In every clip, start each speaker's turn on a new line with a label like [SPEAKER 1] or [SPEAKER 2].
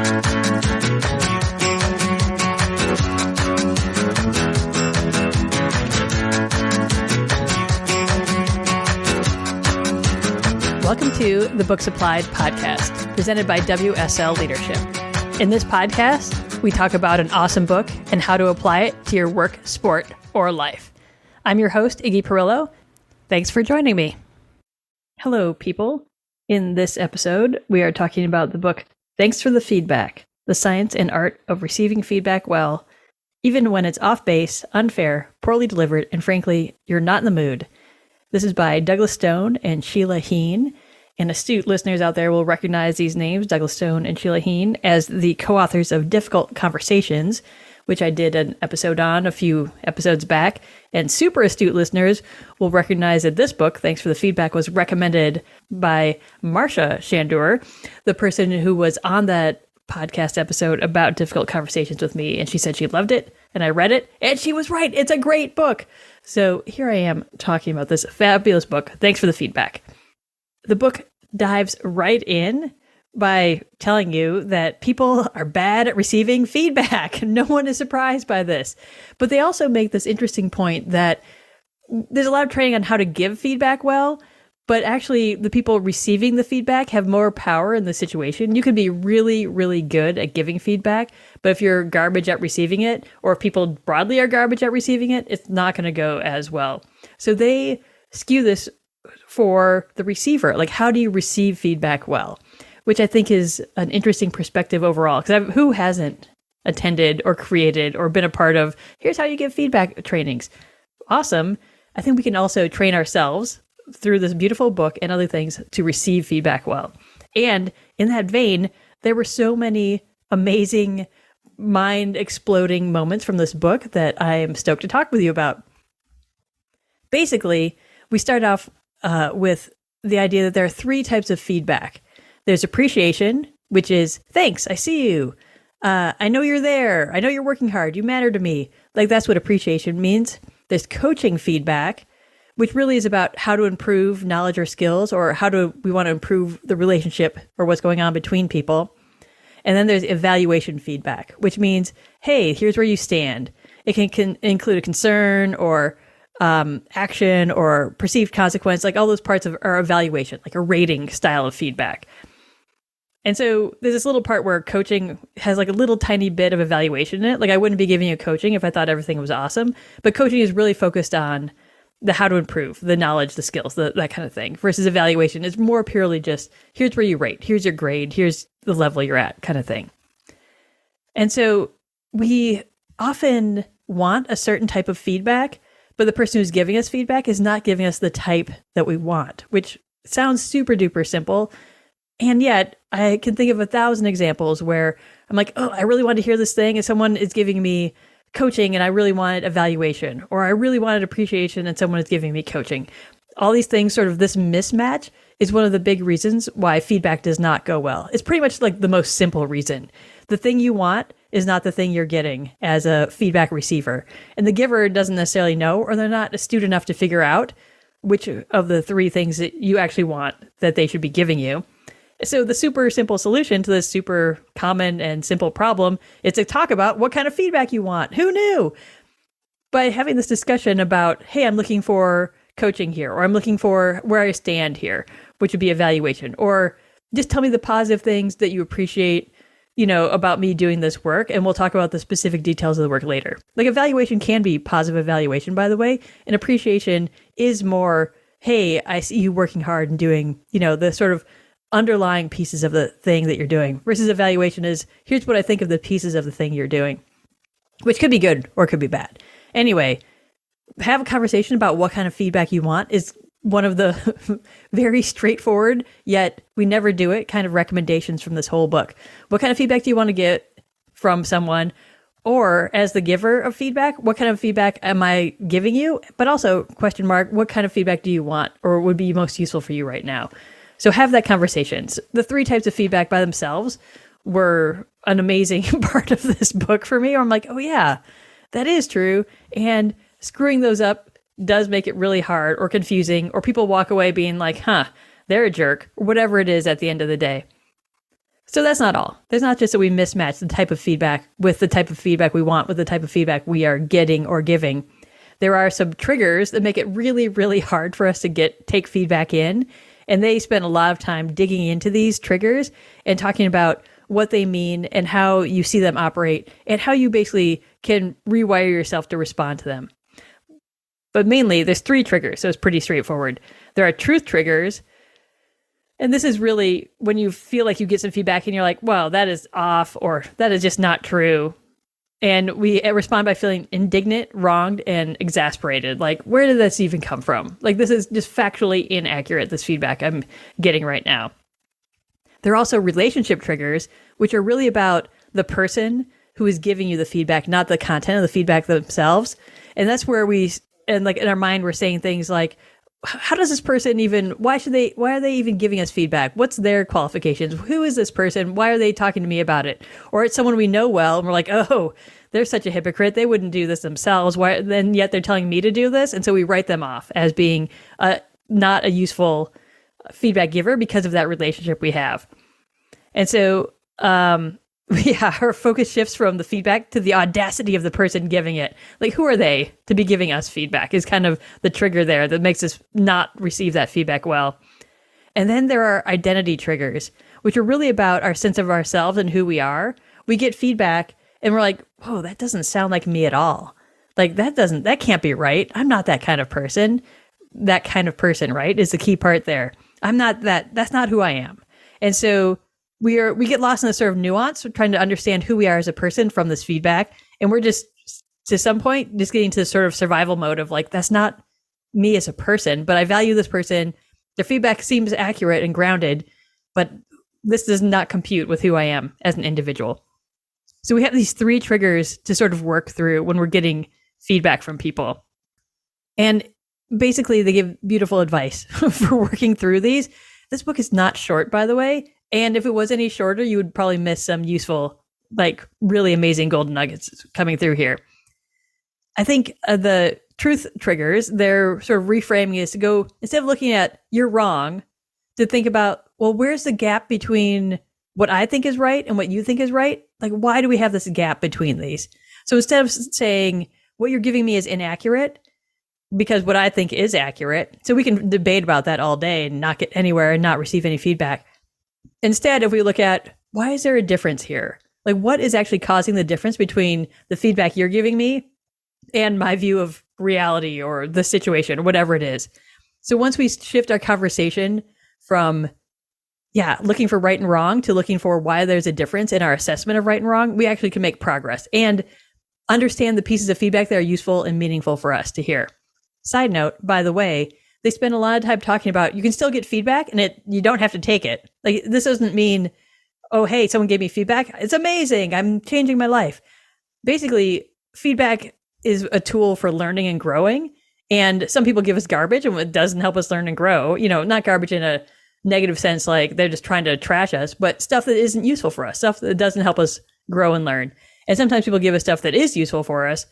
[SPEAKER 1] Welcome to the Books Applied podcast, presented by WSL Leadership. In this podcast, we talk about an awesome book and how to apply it to your work, sport, or life. I'm your host, Iggy Perillo. Thanks for joining me. Hello, people. In this episode, we are talking about the book, Thanks for the Feedback, The Science and Art of Receiving Feedback Well, even when it's off base, unfair, poorly delivered, and frankly, you're not in the mood. This is by Douglas Stone and Sheila Heen, and astute listeners out there will recognize these names, Douglas Stone and Sheila Heen, as the co-authors of Difficult Conversations, which I did an episode on a few episodes back. And super astute listeners will recognize that this book, Thanks for the Feedback, was recommended by Marcia Shandur, the person who was on that podcast episode about Difficult Conversations with me. And she said she loved it, and I read it, and she was right. It's a great book. So here I am talking about this fabulous book. Thanks for the feedback. The book dives right in by telling you that people are bad at receiving feedback. No one is surprised by this. But they also make this interesting point that there's a lot of training on how to give feedback well, but actually the people receiving the feedback have more power in the situation. You can be really, really good at giving feedback, but if you're garbage at receiving it, or if people broadly are garbage at receiving it, it's not going to go as well. So they skew this for the receiver. Like, how do you receive feedback well? Which I think is an interesting perspective overall. Because who hasn't attended or created or been a part of, here's how you give feedback trainings. Awesome. I think we can also train ourselves through this beautiful book and other things to receive feedback well. And in that vein, there were so many amazing, mind-exploding moments from this book that I am stoked to talk with you about. Basically, we start off with the idea that there are three types of feedback. There's appreciation, which is, thanks, I see you. I know you're there. I know you're working hard. You matter to me. Like, that's what appreciation means. There's coaching feedback, which really is about how to improve knowledge or skills, or how do we want to improve the relationship or what's going on between people. And then there's evaluation feedback, which means, hey, here's where you stand. It can include a concern or action or perceived consequence, like all those parts of our evaluation, like a rating style of feedback. And so there's this little part where coaching has like a little tiny bit of evaluation in it. Like, I wouldn't be giving you coaching if I thought everything was awesome, but coaching is really focused on the how to improve, the knowledge, the skills, that kind of thing, versus evaluation is more purely just, here's where you rate, here's your grade, here's the level you're at kind of thing. And so we often want a certain type of feedback, but the person who's giving us feedback is not giving us the type that we want, which sounds super duper simple. And yet I can think of 1,000 examples where I'm like, oh, I really want to hear this thing, and someone is giving me coaching and I really wanted evaluation, or I really wanted appreciation and someone is giving me coaching. All these things, sort of this mismatch, is one of the big reasons why feedback does not go well. It's pretty much like the most simple reason. The thing you want is not the thing you're getting as a feedback receiver. And the giver doesn't necessarily know, or they're not astute enough to figure out which of the three things that you actually want that they should be giving you. So the super simple solution to this super common and simple problem is to talk about what kind of feedback you want. Who knew? By having this discussion about, hey, I'm looking for coaching here, or I'm looking for where I stand here, which would be evaluation, or just tell me the positive things that you appreciate, about me doing this work, and we'll talk about the specific details of the work later. Like, evaluation can be positive evaluation, by the way, and appreciation is more, hey, I see you working hard and doing, the sort of underlying pieces of the thing that you're doing, versus evaluation is, here's what I think of the pieces of the thing you're doing, which could be good or could be bad. Anyway, have a conversation about what kind of feedback you want is one of the very straightforward, yet we never do it, kind of recommendations from this whole book. What kind of feedback do you want to get from someone? Or as the giver of feedback, what kind of feedback am I giving you? But also, question mark, what kind of feedback do you want or would be most useful for you right now? So have that conversation. The three types of feedback by themselves were an amazing part of this book for me. Or I'm like, oh yeah, that is true. And screwing those up does make it really hard or confusing, or people walk away being like, they're a jerk, or whatever it is at the end of the day. So that's not all. There's not just that we mismatch the type of feedback with the type of feedback we want with the type of feedback we are getting or giving. There are some triggers that make it really, really hard for us to take feedback in. And they spend a lot of time digging into these triggers and talking about what they mean and how you see them operate and how you basically can rewire yourself to respond to them. But mainly, there's 3 triggers, so it's pretty straightforward. There are truth triggers. And this is really when you feel like you get some feedback and you're like, well, that is off, or that is just not true. And we respond by feeling indignant, wronged, and exasperated. Like, where did this even come from? Like, this is just factually inaccurate, this feedback I'm getting right now. There are also relationship triggers, which are really about the person who is giving you the feedback, not the content of the feedback themselves. And that's where in our mind, we're saying things like, how does this person why are they even giving us feedback? What's their qualifications? Who is this person? Why are they talking to me about it? Or it's someone we know well and we're like, oh, they're such a hypocrite. They wouldn't do this themselves. Why then yet they're telling me to do this? And so we write them off as being not a useful feedback giver because of that relationship we have. And so our focus shifts from the feedback to the audacity of the person giving it. Like, who are they to be giving us feedback is kind of the trigger there that makes us not receive that feedback well. And then there are identity triggers, which are really about our sense of ourselves and who we are. We get feedback and we're like, whoa, that doesn't sound like me at all. Like, that can't be right. I'm not that kind of person. That kind of person, right, is the key part there. I'm not that. That's not who I am. And so we get lost in the sort of nuance, trying to understand who we are as a person from this feedback. And we're just, to some point, just getting to the sort of survival mode of like, that's not me as a person, but I value this person. Their feedback seems accurate and grounded, but this does not compute with who I am as an individual. So we have these 3 triggers to sort of work through when we're getting feedback from people. And basically, they give beautiful advice for working through these. This book is not short, by the way. And if it was any shorter, you would probably miss some useful, like really amazing golden nuggets coming through here. I think the truth triggers, they're sort of reframing is to go, instead of looking at you're wrong, to think about, well, where's the gap between what I think is right and what you think is right? Like, why do we have this gap between these? So instead of saying what you're giving me is inaccurate, because what I think is accurate, so we can debate about that all day and not get anywhere and not receive any feedback. Instead, if we look at why is there a difference here? Like, what is actually causing the difference between the feedback you're giving me and my view of reality or the situation or whatever it is? So once we shift our conversation from, looking for right and wrong to looking for why there's a difference in our assessment of right and wrong, we actually can make progress and understand the pieces of feedback that are useful and meaningful for us to hear. Side note, by the way, they spend a lot of time talking about you can still get feedback and you don't have to take it. Like, this doesn't mean, oh, hey, someone gave me feedback. It's amazing. I'm changing my life. Basically, feedback is a tool for learning and growing. And some people give us garbage and it doesn't help us learn and grow. Not garbage in a negative sense, like they're just trying to trash us, but stuff that isn't useful for us, stuff that doesn't help us grow and learn. And sometimes people give us stuff that is useful for us.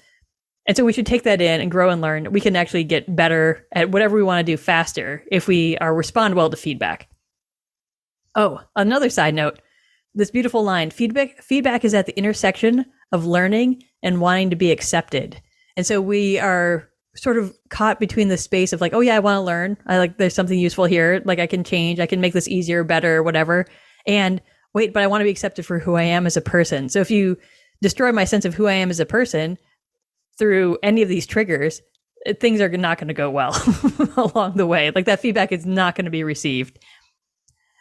[SPEAKER 1] And so we should take that in and grow and learn. We can actually get better at whatever we want to do faster if we respond well to feedback. Oh, another side note, this beautiful line, feedback is at the intersection of learning and wanting to be accepted. And so we are sort of caught between the space of like, oh yeah, I want to learn. There's something useful here. Like, I can change, I can make this easier, better, whatever. And wait, but I want to be accepted for who I am as a person. So if you destroy my sense of who I am as a person through any of these triggers, things are not going to go well along the way. Like, that feedback is not going to be received.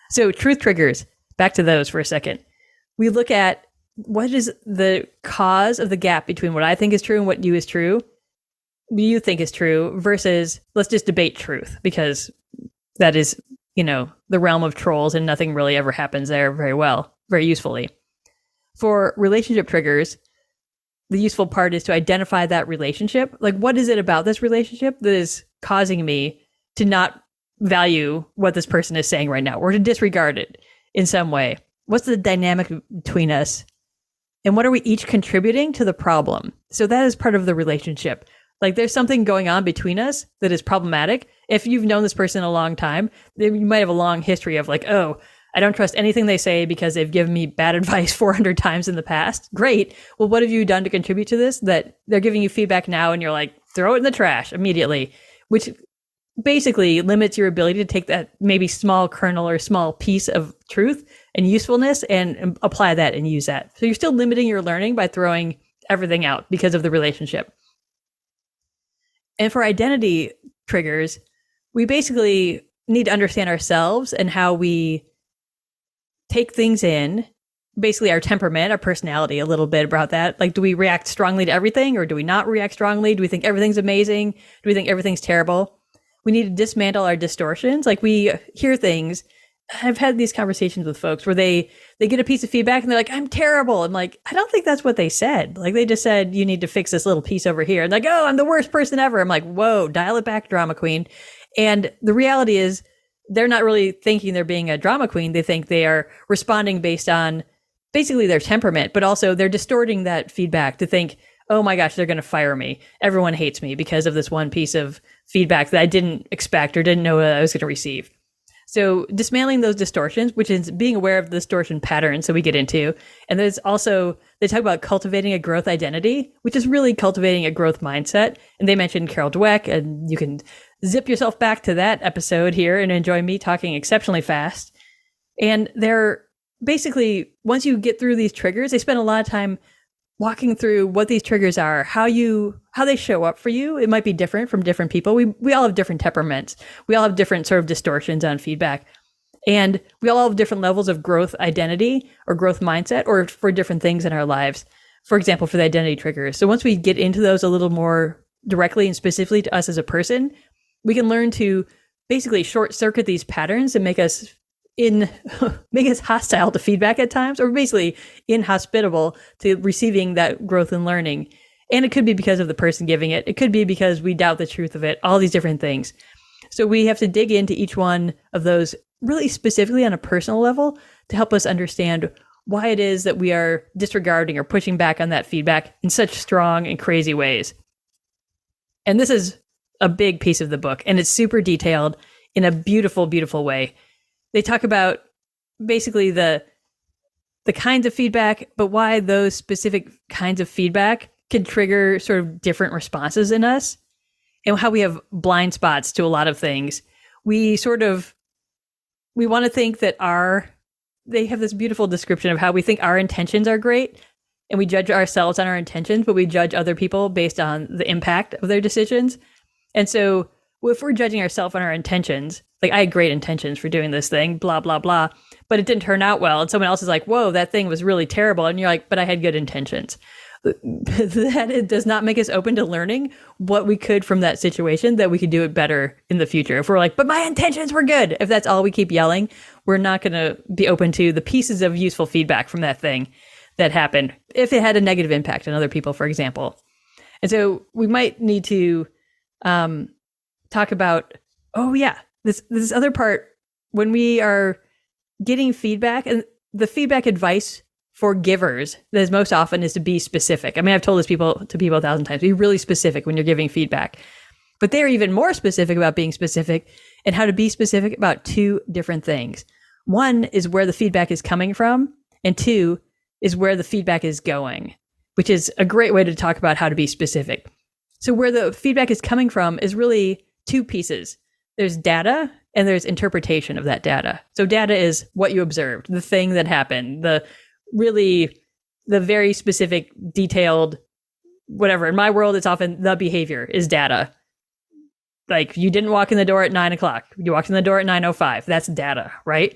[SPEAKER 1] So truth triggers, back to those for a second. We look at what is the cause of the gap between what I think is true and what you think is true, versus let's just debate truth, because that is, the realm of trolls and nothing really ever happens there very usefully. For relationship triggers, the useful part is to identify that relationship. Like, what is it about this relationship that is causing me to not value what this person is saying right now, or to disregard it in some way? What's the dynamic between us? And what are we each contributing to the problem? So that is part of the relationship. Like, there's something going on between us that is problematic. If you've known this person a long time, then you might have a long history of like, oh, I don't trust anything they say because they've given me bad advice 400 times in the past. Great. Well, what have you done to contribute to this? That they're giving you feedback now and you're like, throw it in the trash immediately, which basically limits your ability to take that maybe small kernel or small piece of truth and usefulness and apply that and use that. So you're still limiting your learning by throwing everything out because of the relationship. And for identity triggers, we basically need to understand ourselves and how we take things in, basically our temperament, our personality, a little bit about that. Like, do we react strongly to everything or do we not react strongly? Do we think everything's amazing? Do we think everything's terrible? We need to dismantle our distortions. Like, we hear things. I've had these conversations with folks where they get a piece of feedback and they're like, I'm terrible. I'm like, I don't think that's what they said. Like, they just said, you need to fix this little piece over here. And like, oh, I'm the worst person ever. I'm like, whoa, dial it back, drama queen. And the reality is they're not really thinking they're being a drama queen. They think they are responding based on basically their temperament, but also they're distorting that feedback to think, oh my gosh, they're going to fire me. Everyone hates me because of this one piece of feedback that I didn't expect or didn't know that I was going to receive. So dismantling those distortions, which is being aware of the distortion patterns that we get into. And there's also, they talk about cultivating a growth identity, which is really cultivating a growth mindset. And they mentioned Carol Dweck, and you can zip yourself back to that episode here and enjoy me talking exceptionally fast. And they're basically, once you get through these triggers, they spend a lot of time walking through what these triggers are, how they show up for you. It might be different from different people. We all have different temperaments. We all have different sort of distortions on feedback. And we all have different levels of growth identity or growth mindset, or for different things in our lives. For example, for the identity triggers. So once we get into those a little more directly and specifically to us as a person, we can learn to basically short circuit these patterns and make us hostile to feedback at times, or basically inhospitable to receiving that growth and learning. And it could be because of the person giving it. It could be because we doubt the truth of it, all these different things. So we have to dig into each one of those really specifically on a personal level to help us understand why it is that we are disregarding or pushing back on that feedback in such strong and crazy ways. And this is a big piece of the book, and it's super detailed in a beautiful, beautiful way. They talk about basically the kinds of feedback, but why those specific kinds of feedback can trigger sort of different responses in us, and how we have blind spots to a lot of things. We want to think that they have this beautiful description of how we think our intentions are great, and we judge ourselves on our intentions, but we judge other people based on the impact of their decisions. And so if we're judging ourselves on our intentions, like, I had great intentions for doing this thing, blah, blah, blah, but it didn't turn out well. And someone else is like, whoa, that thing was really terrible. And you're like, but I had good intentions. That it does not make us open to learning what we could from that situation, that we could do it better in the future. If we're like, but my intentions were good, if that's all we keep yelling, we're not going to be open to the pieces of useful feedback from that thing that happened, if it had a negative impact on other people, for example. And so we might need to talk about, this other part, when we are getting feedback, and the feedback advice for givers that is most often is to be specific. I mean, I've told this to people 1,000 times, be really specific when you're giving feedback. But they're even more specific about being specific, and how to be specific about two different things. One is where the feedback is coming from, and two is where the feedback is going, which is a great way to talk about how to be specific. So where the feedback is coming from is really two pieces. There's data and there's interpretation of that data. So data is what you observed, the thing that happened, the very specific, detailed, whatever. In my world, it's often the behavior is data. Like, you didn't walk in the door at 9:00. You walked in the door at 9:05. That's data, right?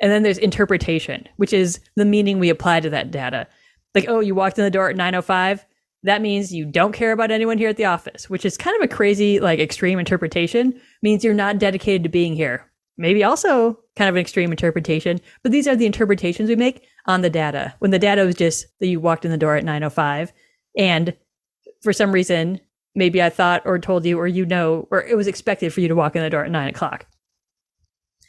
[SPEAKER 1] And then there's interpretation, which is the meaning we apply to that data. Like, oh, you walked in the door at 9:05. That means you don't care about anyone here at the office, which is kind of a crazy, like, extreme interpretation. Means you're not dedicated to being here. Maybe also kind of an extreme interpretation, but these are the interpretations we make on the data. When the data was just that you walked in the door at 9:05, and for some reason, maybe I thought or told you, or or it was expected for you to walk in the door at 9:00.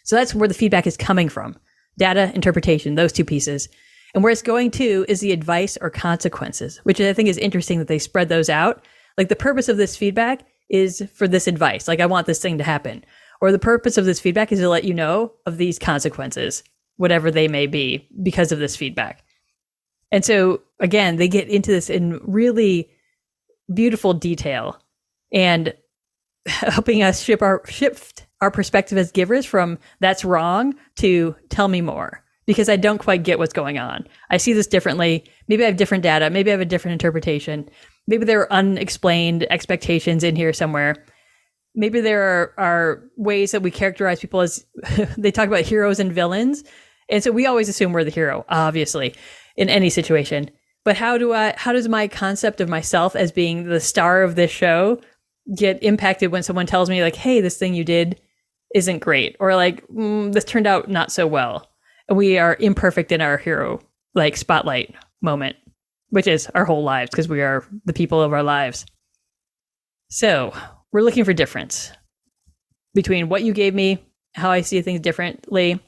[SPEAKER 1] So that's where the feedback is coming from. Data, interpretation, those two pieces. And where it's going to is the advice or consequences, which I think is interesting that they spread those out. Like, the purpose of this feedback is for this advice. Like, I want this thing to happen. Or the purpose of this feedback is to let you know of these consequences. whatever they may be, because of this feedback. And so again, they get into this in really beautiful detail and helping us shift our perspective as givers from "that's wrong" to "tell me more," because I don't quite get what's going on. I see this differently. Maybe I have different data. Maybe I have a different interpretation. Maybe there are unexplained expectations in here somewhere. Maybe there are ways that we characterize people as they talk about heroes and villains. And so we always assume we're the hero, obviously, in any situation. But how does my concept of myself as being the star of this show get impacted when someone tells me like, hey, this thing you did isn't great, or like, this turned out not so well. And we are imperfect in our hero like spotlight moment, which is our whole lives, because we are the people of our lives. So we're looking for difference between what you gave me, how I see things differently.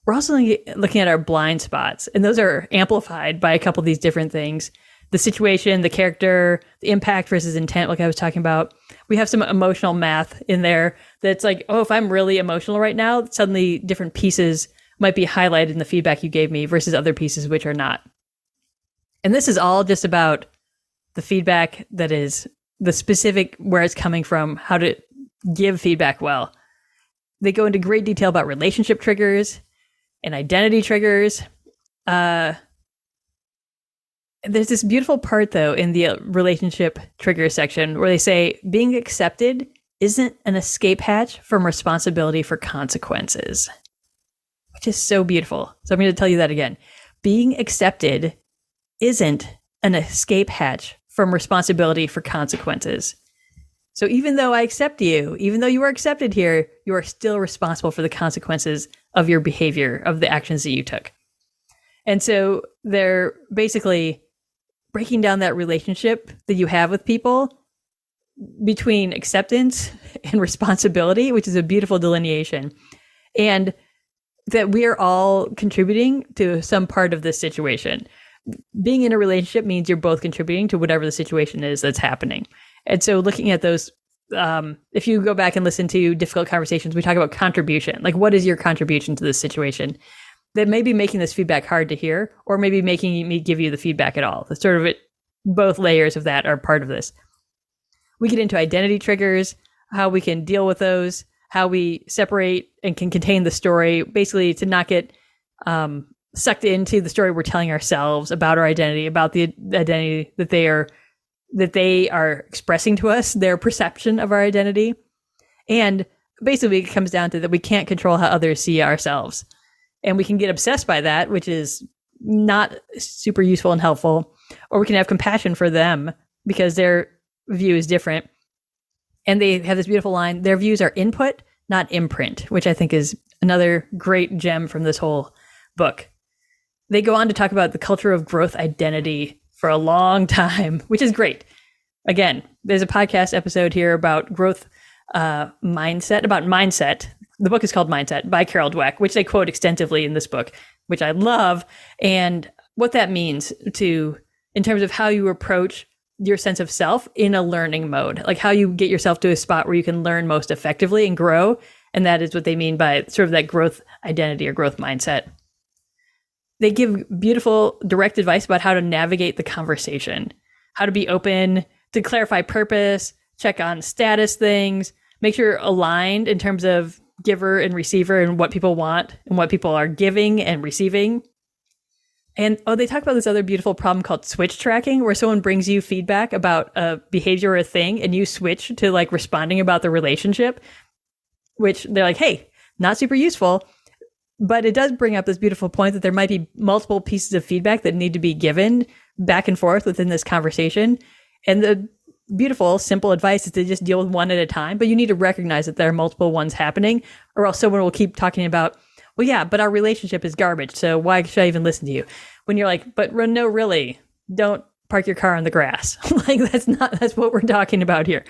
[SPEAKER 1] We're also looking at our blind spots, and those are amplified by a couple of these different things. The situation, the character, the impact versus intent, like I was talking about. We have some emotional math in there that's like, oh, if I'm really emotional right now, suddenly different pieces might be highlighted in the feedback you gave me versus other pieces which are not. And this is all just about the feedback that is the specific, where it's coming from, how to give feedback well. They go into great detail about relationship triggers and identity triggers. There's this beautiful part, though, in the relationship trigger section where they say being accepted isn't an escape hatch from responsibility for consequences, which is so beautiful. So I'm going to tell you that again. Being accepted isn't an escape hatch from responsibility for consequences. So even though I accept you, even though you are accepted here, you are still responsible for the consequences of your behavior, of the actions that you took. And so they're basically breaking down that relationship that you have with people between acceptance and responsibility, which is a beautiful delineation. And that we are all contributing to some part of this situation. Being in a relationship means you're both contributing to whatever the situation is that's happening. And so looking at those, if you go back and listen to difficult conversations, we talk about contribution. Like, what is your contribution to this situation? That may be making this feedback hard to hear, or maybe making me give you the feedback at all. The sort of it, both layers of that are part of this. We get into identity triggers, how we can deal with those, how we separate and can contain the story, basically to not get sucked into the story we're telling ourselves about our identity, about the identity that they are expressing to us, their perception of our identity. And basically it comes down to that we can't control how others see ourselves. And we can get obsessed by that, which is not super useful and helpful. Or we can have compassion for them because their view is different. And they have this beautiful line, their views are input, not imprint, which I think is another great gem from this whole book. They go on to talk about the culture of growth identity for a long time, which is great. Again, there's a podcast episode here about growth mindset, about mindset. The book is called Mindset by Carol Dweck, which they quote extensively in this book, which I love. And what that means in terms of how you approach your sense of self in a learning mode, like how you get yourself to a spot where you can learn most effectively and grow. And that is what they mean by sort of that growth identity or growth mindset. They give beautiful, direct advice about how to navigate the conversation, how to be open, to clarify purpose, check on status things, make sure you're aligned in terms of giver and receiver and what people want and what people are giving and receiving. And they talk about this other beautiful problem called switch tracking, where someone brings you feedback about a behavior or a thing and you switch to like responding about the relationship, which they're like, hey, not super useful. But it does bring up this beautiful point that there might be multiple pieces of feedback that need to be given back and forth within this conversation. And the beautiful, simple advice is to just deal with one at a time. But you need to recognize that there are multiple ones happening, or else someone will keep talking about, well, yeah, but our relationship is garbage, so why should I even listen to you? When you're like, but no, really, don't park your car on the grass. Like, that's what we're talking about here.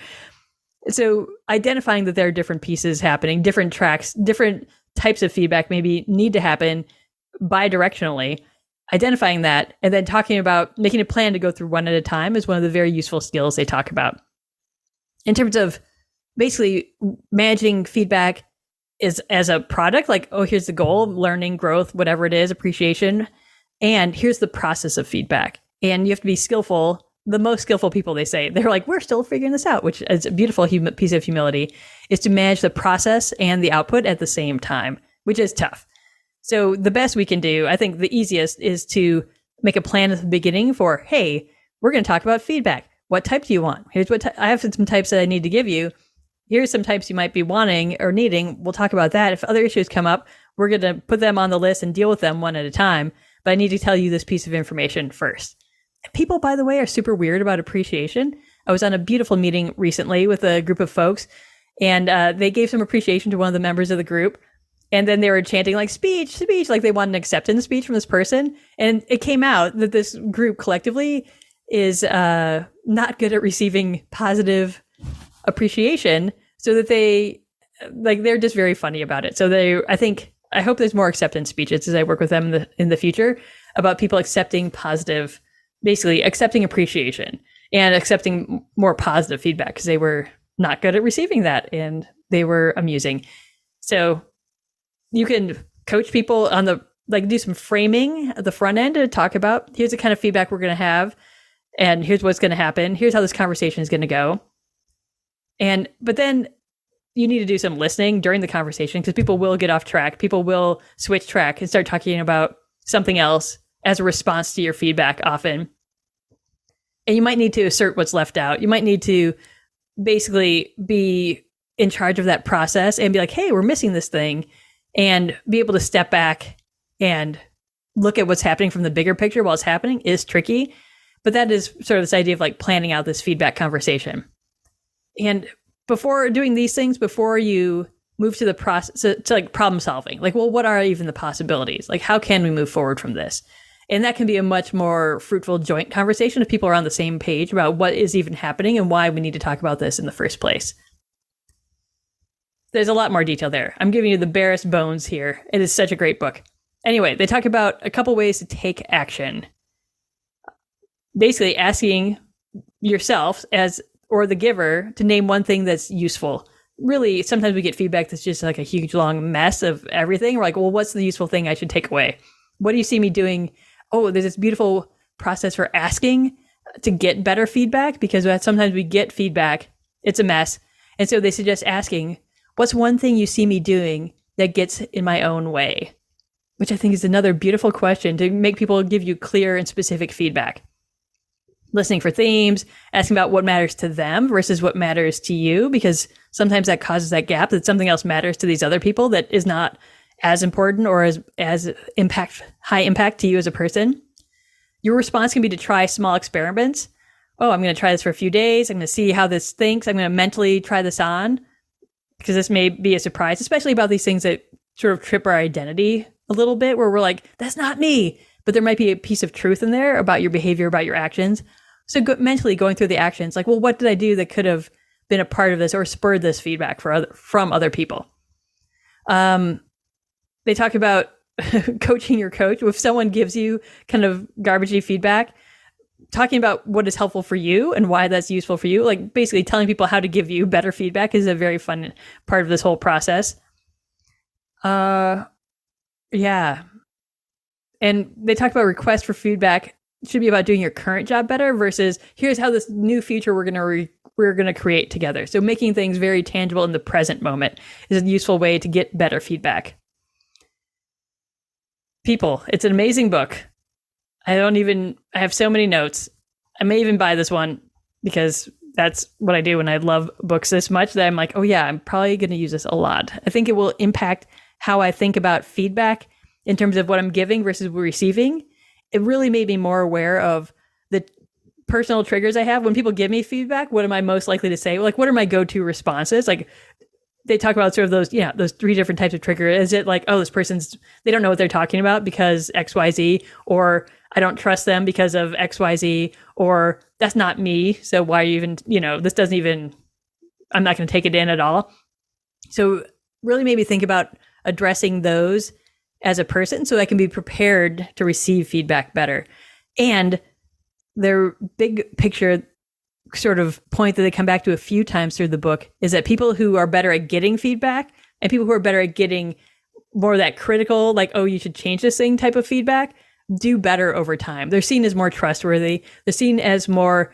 [SPEAKER 1] So identifying that there are different pieces happening, different tracks, different types of feedback maybe need to happen bi-directionally, identifying that, and then talking about making a plan to go through one at a time is one of the very useful skills they talk about. In terms of basically managing feedback is as a product, like, oh, here's the goal, learning, growth, whatever it is, appreciation. And here's the process of feedback. And you have to be skillful. The most skillful people, they say, they're like, we're still figuring this out, which is a beautiful piece of humility, is to manage the process and the output at the same time, which is tough. So the best we can do, I think the easiest, is to make a plan at the beginning for, hey, we're going to talk about feedback. What type do you want? Here's what I have some types that I need to give you. Here's some types you might be wanting or needing. We'll talk about that. If other issues come up, we're going to put them on the list and deal with them one at a time. But I need to tell you this piece of information first. People, by the way, are super weird about appreciation. I was on a beautiful meeting recently with a group of folks, and they gave some appreciation to one of the members of the group. And then they were chanting like speech, like they wanted an acceptance speech from this person. And it came out that this group collectively is not good at receiving positive appreciation, so that they're just very funny about it. So I hope there's more acceptance speeches as I work with them in the future about people accepting positive, basically accepting appreciation and accepting more positive feedback, because they were not good at receiving that and they were amusing. So you can coach people on do some framing at the front end to talk about, here's the kind of feedback we're going to have, and here's what's going to happen. Here's how this conversation is going to go. But then you need to do some listening during the conversation, because people will get off track. People will switch track and start talking about something else as a response to your feedback often. And you might need to assert what's left out. You might need to basically be in charge of that process and be like, hey, we're missing this thing, and be able to step back and look at what's happening from the bigger picture while it's happening is tricky. But that is sort of this idea of like planning out this feedback conversation. And before doing these things, before you move to the process, to like problem solving, like, well, what are even the possibilities? Like, how can we move forward from this? And that can be a much more fruitful joint conversation if people are on the same page about what is even happening and why we need to talk about this in the first place. There's a lot more detail there. I'm giving you the barest bones here. It is such a great book. Anyway, they talk about a couple ways to take action. Basically asking yourself or the giver to name one thing that's useful. Really, sometimes we get feedback that's just like a huge long mess of everything. We're like, well, what's the useful thing I should take away? What do you see me doing? Oh, there's this beautiful process for asking to get better feedback, because sometimes we get feedback, it's a mess. And so they suggest asking, what's one thing you see me doing that gets in my own way? Which I think is another beautiful question to make people give you clear and specific feedback. Listening for themes, asking about what matters to them versus what matters to you, because sometimes that causes that gap, that something else matters to these other people that is not as important or as high impact to you as a person. Your response can be to try small experiments. Oh, I'm going to try this for a few days. I'm going to see how this thinks. I'm going to mentally try this on, because this may be a surprise, especially about these things that sort of trip our identity a little bit, where we're like, that's not me. But there might be a piece of truth in there about your behavior, about your actions. So mentally going through the actions, like, well, what did I do that could have been a part of this or spurred this feedback from other people? They talk about coaching your coach. If someone gives you kind of garbagey feedback, talking about what is helpful for you and why that's useful for you, like basically telling people how to give you better feedback, is a very fun part of this whole process. Yeah. And they talk about requests for feedback should be about doing your current job better versus here's how this new future we're going to create together. So making things very tangible in the present moment is a useful way to get better feedback. People, it's an amazing book. I have so many notes. I may even buy this one because that's what I do, and I love books this much that I'm like, oh yeah, I'm probably going to use this a lot. I think it will impact how I think about feedback in terms of what I'm giving versus receiving. It really made me more aware of the personal triggers I have. When people give me feedback, what am I most likely to say? Like, what are my go-to responses? Like, they talk about sort of those three different types of trigger. Is it like, oh, they don't know what they're talking about because XYZ, or I don't trust them because of XYZ, or that's not me. So why even, this doesn't even, I'm not going to take it in at all. So really made me think about addressing those as a person so I can be prepared to receive feedback better. And their big picture sort of point that they come back to a few times through the book is that people who are better at getting feedback And people who are better at getting more of that critical, like, oh, you should change this thing type of feedback, do better over time. They're seen as more trustworthy. They're seen as more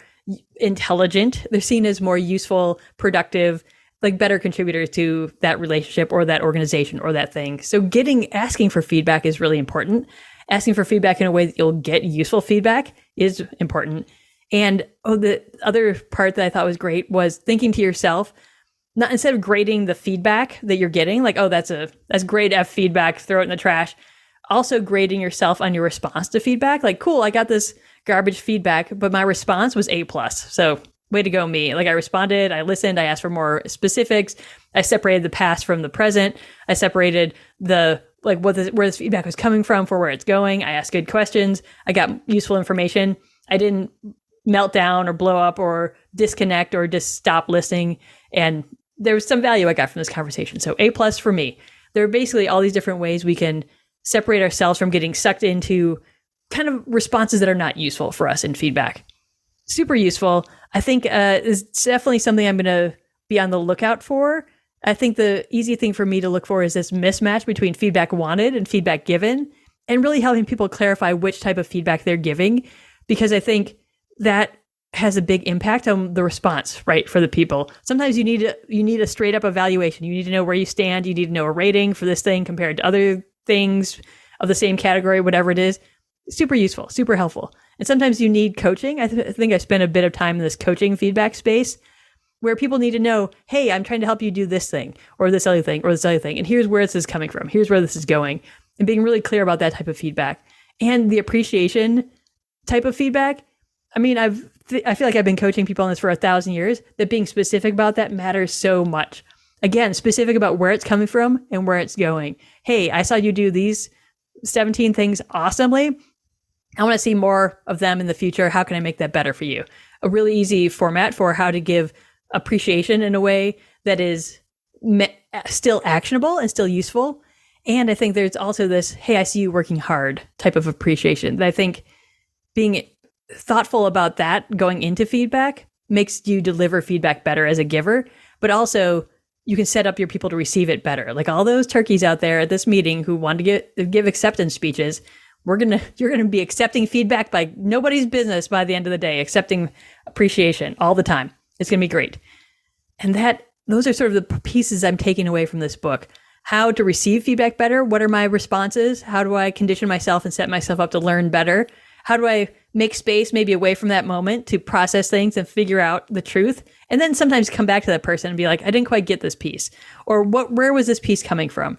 [SPEAKER 1] intelligent. They're seen as more useful, productive, like better contributors to that relationship or that organization or that thing. So asking for feedback is really important. Asking for feedback in a way that you'll get useful feedback is important. And the other part that I thought was great was thinking to yourself, not instead of grading the feedback that you're getting, like, oh, that's grade F feedback, throw it in the trash. Also grading yourself on your response to feedback. Like, cool, I got this garbage feedback, but my response was A+. So way to go, me. Like, I responded, I listened, I asked for more specifics. I separated the past from the present. I separated where this feedback was coming from for where it's going. I asked good questions. I got useful information. I didn't melt down or blow up or disconnect or just stop listening. And there was some value I got from this conversation. So A+ for me. There are basically all these different ways we can separate ourselves from getting sucked into kind of responses that are not useful for us in feedback. Super useful. I think is definitely something I'm going to be on the lookout for. I think the easy thing for me to look for is this mismatch between feedback wanted and feedback given, and really helping people clarify which type of feedback they're giving, because I think that has a big impact on the response, right, for the people. Sometimes you need a straight up evaluation. You need to know where you stand. You need to know a rating for this thing compared to other things of the same category, whatever it is. Super useful, super helpful. And sometimes you need coaching. I think I spent a bit of time in this coaching feedback space where people need to know, hey, I'm trying to help you do this thing or this other thing or this other thing. And here's where this is coming from. Here's where this is going. And being really clear about that type of feedback. And the appreciation type of feedback. I mean, I feel like I've been coaching people on this for 1,000 years, that being specific about that matters so much. Again, specific about where it's coming from and where it's going. Hey, I saw you do these 17 things awesomely. I want to see more of them in the future. How can I make that better for you? A really easy format for how to give appreciation in a way that is still actionable and still useful. And I think there's also this, hey, I see you working hard type of appreciation that I think being thoughtful about that going into feedback makes you deliver feedback better as a giver, but also you can set up your people to receive it better. Like all those turkeys out there at this meeting who want to give acceptance speeches, you're gonna be accepting feedback by nobody's business by the end of the day, accepting appreciation all the time. It's gonna be great. And those are sort of the pieces I'm taking away from this book. How to receive feedback better. What are my responses? How do I condition myself and set myself up to learn better? How do I make space maybe away from that moment to process things and figure out the truth? And then sometimes come back to that person and be like, I didn't quite get this piece. Or where was this piece coming from?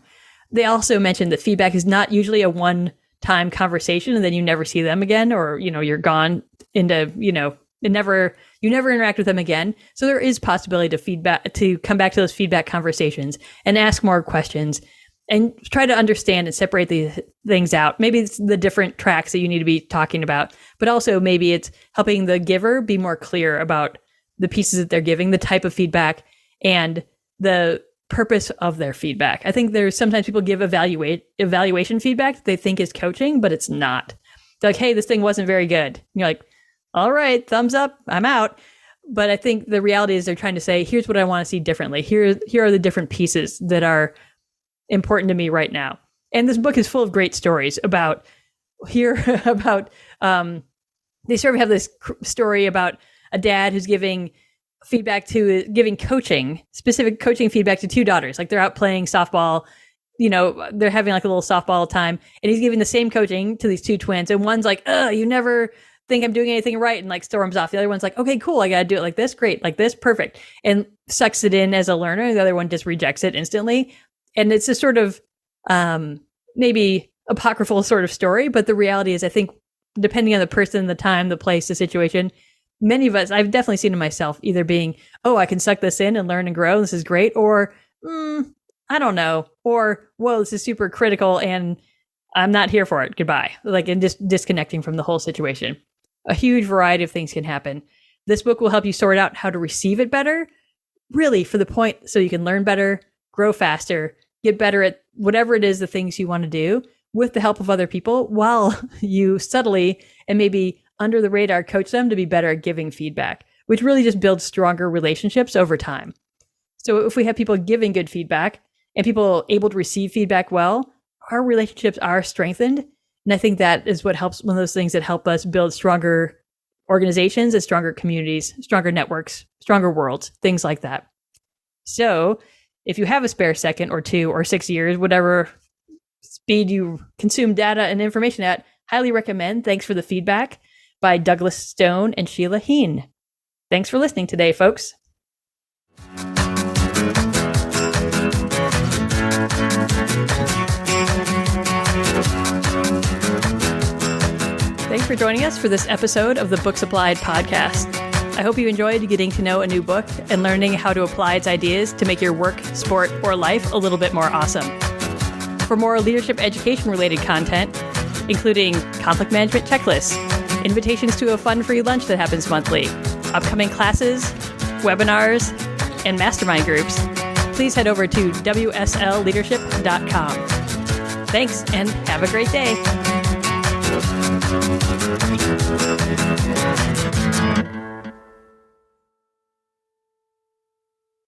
[SPEAKER 1] They also mentioned that feedback is not usually a one-time conversation and then you never see them again, or, you're gone into, you never interact with them again. So there is possibility to come back to those feedback conversations and ask more questions and try to understand and separate these things out. Maybe it's the different tracks that you need to be talking about, but also maybe it's helping the giver be more clear about the pieces that they're giving, the type of feedback, and the purpose of their feedback. I think there's sometimes people give evaluation feedback that they think is coaching, but it's not. They're like, hey, this thing wasn't very good. And you're like, all right, thumbs up, I'm out. But I think the reality is they're trying to say, here's what I want to see differently. Here are the different pieces that are important to me right now. And this book is full of great stories they sort of have this story about a dad who's giving specific coaching feedback to two daughters. Like they're out playing softball, they're having like a little softball time, and he's giving the same coaching to these two twins. And one's like, you never think I'm doing anything right, and like storms off. The other one's like, okay, cool, I got to do it like this. Great. Like this. Perfect. And sucks it in as a learner. The other one just rejects it instantly. And it's a sort of maybe apocryphal sort of story. But the reality is, I think, depending on the person, the time, the place, the situation, many of us, I've definitely seen in myself either being, oh, I can suck this in and learn and grow. This is great. Or, I don't know. Or, whoa, this is super critical and I'm not here for it. Goodbye. Like, and just disconnecting from the whole situation. A huge variety of things can happen. This book will help you sort out how to receive it better, really for the point so you can learn better, grow faster, get better at whatever it is, the things you want to do with the help of other people, while you subtly and maybe under the radar coach them to be better at giving feedback, which really just builds stronger relationships over time. So if we have people giving good feedback and people able to receive feedback well, our relationships are strengthened. And I think that is what helps, one of those things that help us build stronger organizations and stronger communities, stronger networks, stronger worlds, things like that. So if you have a spare second or 2 or 6 years, whatever speed you consume data and information at, highly recommend Thanks for the Feedback by Douglas Stone and Sheila Heen. Thanks for listening today, folks. Thanks for joining us for this episode of the Books Applied podcast. I hope you enjoyed getting to know a new book and learning how to apply its ideas to make your work, sport, or life a little bit more awesome. For more leadership education-related content, including conflict management checklists, invitations to a fun free lunch that happens monthly, upcoming classes, webinars, and mastermind groups, please head over to wslleadership.com. Thanks, and have a great day.